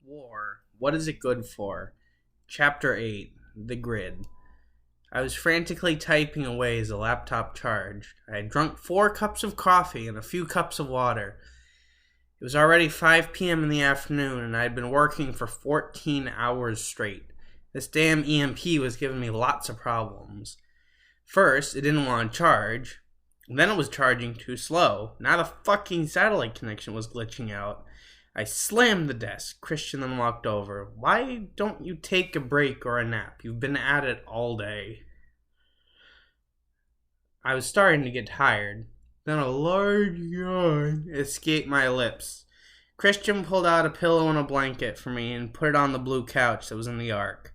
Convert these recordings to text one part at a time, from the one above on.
War. What is it good for? Chapter 8. The Grid. I was frantically typing away as the laptop charged. I had drunk 4 cups of coffee and a few cups of water. It was already 5 p.m. in the afternoon, and I had been working for 14 hours straight. This damn EMP was giving me lots of problems. First, it didn't want to charge. Then it was charging too slow. Now the fucking satellite connection was glitching out. I slammed the desk. Christian then walked over. Why don't you take a break or a nap? You've been at it all day. I was starting to get tired. Then a large yawn escaped my lips. Christian pulled out a pillow and a blanket for me and put it on the blue couch that was in the ark.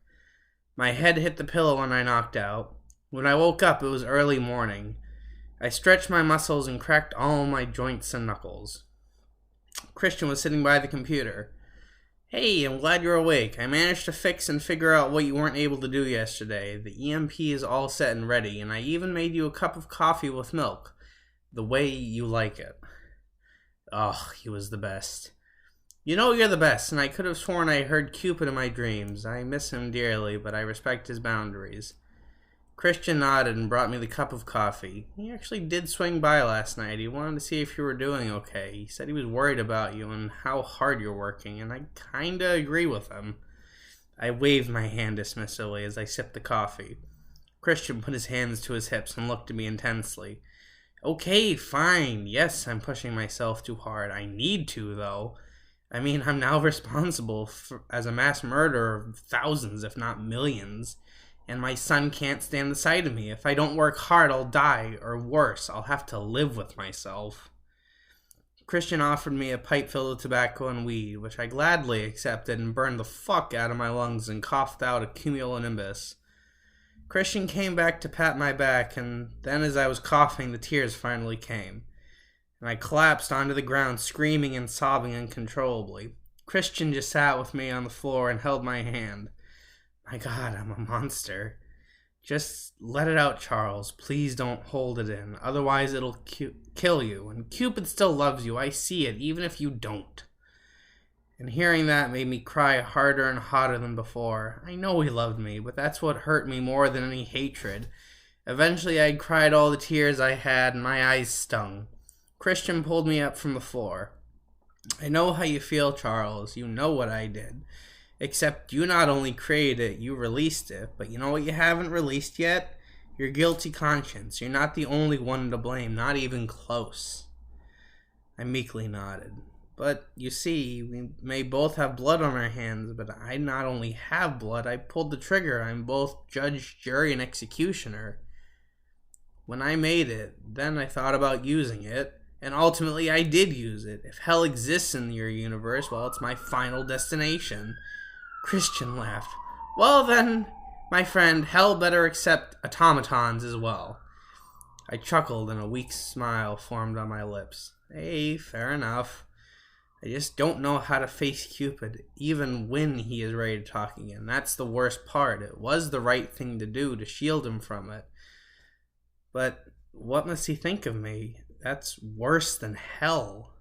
My head hit the pillow and I knocked out. When I woke up, it was early morning. I stretched my muscles and cracked all my joints and knuckles. Christian was sitting by the computer. Hey, I'm glad you're awake. I managed to fix and figure out what you weren't able to do yesterday. The EMP is all set and ready, and I even made you a cup of coffee with milk. The way you like it. Oh, he was the best. You know you're the best, and I could have sworn I heard Cupid in my dreams. I miss him dearly, but I respect his boundaries. Christian nodded and brought me the cup of coffee. He actually did swing by last night. He wanted to see if you were doing okay. He said he was worried about you and how hard you're working, and I kinda agree with him. I waved my hand dismissively as I sipped the coffee. Christian put his hands to his hips and looked at me intensely. Okay, fine. Yes, I'm pushing myself too hard. I need to, though. I mean, I'm now responsible as a mass murderer of thousands, if not millions. And my son can't stand the sight of me. If I don't work hard, I'll die, or worse, I'll have to live with myself. Christian offered me a pipe filled with tobacco and weed, which I gladly accepted and burned the fuck out of my lungs and coughed out a cumulonimbus. Christian came back to pat my back, and then as I was coughing, the tears finally came. And I collapsed onto the ground, screaming and sobbing uncontrollably. Christian just sat with me on the floor and held my hand. My God, I'm a monster. Just let it out, Charles. Please don't hold it in. Otherwise, it'll kill you. And Cupid still loves you. I see it, even if you don't. And hearing that made me cry harder and hotter than before. I know he loved me, but that's what hurt me more than any hatred. Eventually, I cried all the tears I had, and my eyes stung. Christian pulled me up from the floor. I know how you feel, Charles. You know what I did. Except you not only created it, you released it. But you know what you haven't released yet? Your guilty conscience. You're not the only one to blame, not even close. I meekly nodded. But, you see, we may both have blood on our hands, but I not only have blood, I pulled the trigger. I'm both judge, jury, and executioner. When I made it, then I thought about using it, and ultimately I did use it. If hell exists in your universe, well, it's my final destination. Christian laughed. Well then, my friend, hell better accept automatons as well. I chuckled and a weak smile formed on my lips. Hey, fair enough. I just don't know how to face Cupid, even when he is ready to talk again. That's the worst part. It was the right thing to do to shield him from it. But what must he think of me? That's worse than hell.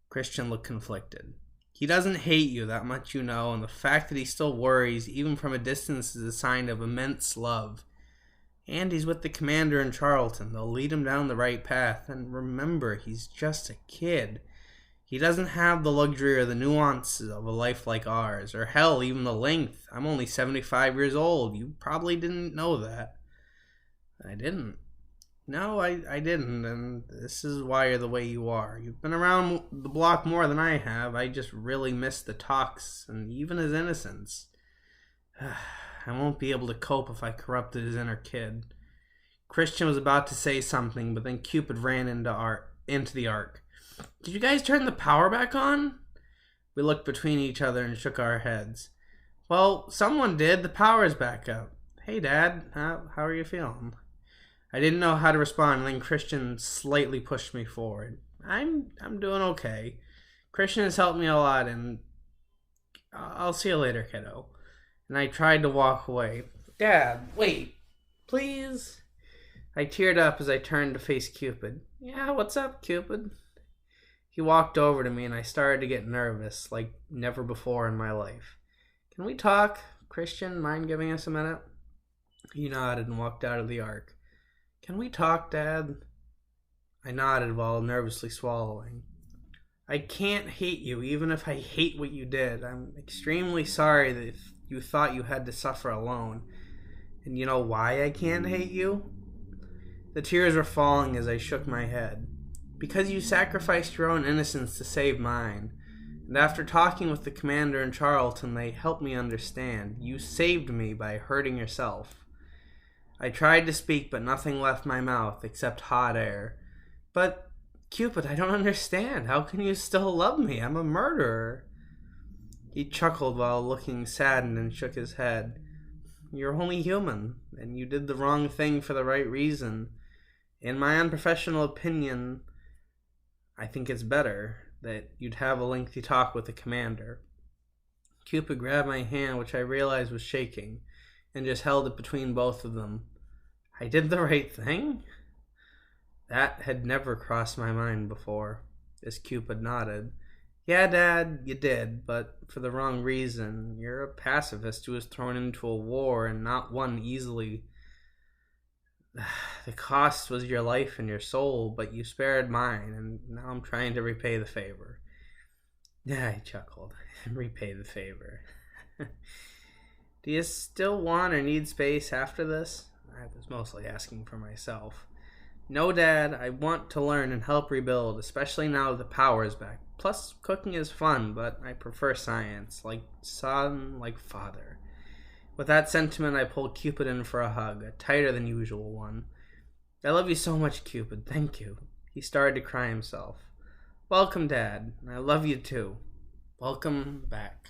Christian looked conflicted. He doesn't hate you, that much you know, and the fact that he still worries, even from a distance, is a sign of immense love. And he's with the commander in Charlton. They'll lead him down the right path. And remember, he's just a kid. He doesn't have the luxury or the nuances of a life like ours, or hell, even the length. I'm only 75 years old. You probably didn't know that. I didn't. No, I didn't, and this is why you're the way you are. You've been around the block more than I have. I just really miss the talks, and even his innocence. I won't be able to cope if I corrupted his inner kid. Christian was about to say something, but then Cupid ran into the ark. Did you guys turn the power back on? We looked between each other and shook our heads. Well, someone did. The power's back up. Hey, Dad, how are you feeling? I didn't know how to respond, and then Christian slightly pushed me forward. I'm doing okay. Christian has helped me a lot, and I'll see you later, kiddo. And I tried to walk away. Dad, wait, please? I teared up as I turned to face Cupid. Yeah, what's up, Cupid? He walked over to me and I started to get nervous like never before in my life. "Can we talk? Christian, mind giving us a minute?" He nodded and walked out of the ark. "Can we talk, Dad?" I nodded while nervously swallowing. "I can't hate you, even if I hate what you did. I'm extremely sorry that you thought you had to suffer alone. And you know why I can't hate you?" The tears were falling as I shook my head. "Because you sacrificed your own innocence to save mine. And after talking with the commander in Charlton, they helped me understand. You saved me by hurting yourself." I tried to speak, but nothing left my mouth except hot air. "But, Cupid, I don't understand. How can you still love me? I'm a murderer." He chuckled while looking saddened and shook his head. "You're only human, and you did the wrong thing for the right reason. In my unprofessional opinion, I think it's better that you'd have a lengthy talk with the commander." Cupid grabbed my hand, which I realized was shaking, and just held it between both of them. I did the right thing? That had never crossed my mind before, as Cupid nodded. "Yeah, Dad, you did, but for the wrong reason. You're a pacifist who was thrown into a war and not won easily. The cost was your life and your soul, but you spared mine, and now I'm trying to repay the favor." Yeah, I chuckled. Repay the favor. "Do you still want or need space after this?" I was mostly asking for myself. "No, Dad, I want to learn and help rebuild, especially now that the power is back. Plus, cooking is fun, but I prefer science, like son, like father." With that sentiment, I pulled Cupid in for a hug, a tighter than usual one. "I love you so much, Cupid. Thank you." He started to cry himself. "Welcome, Dad. I love you too. Welcome back."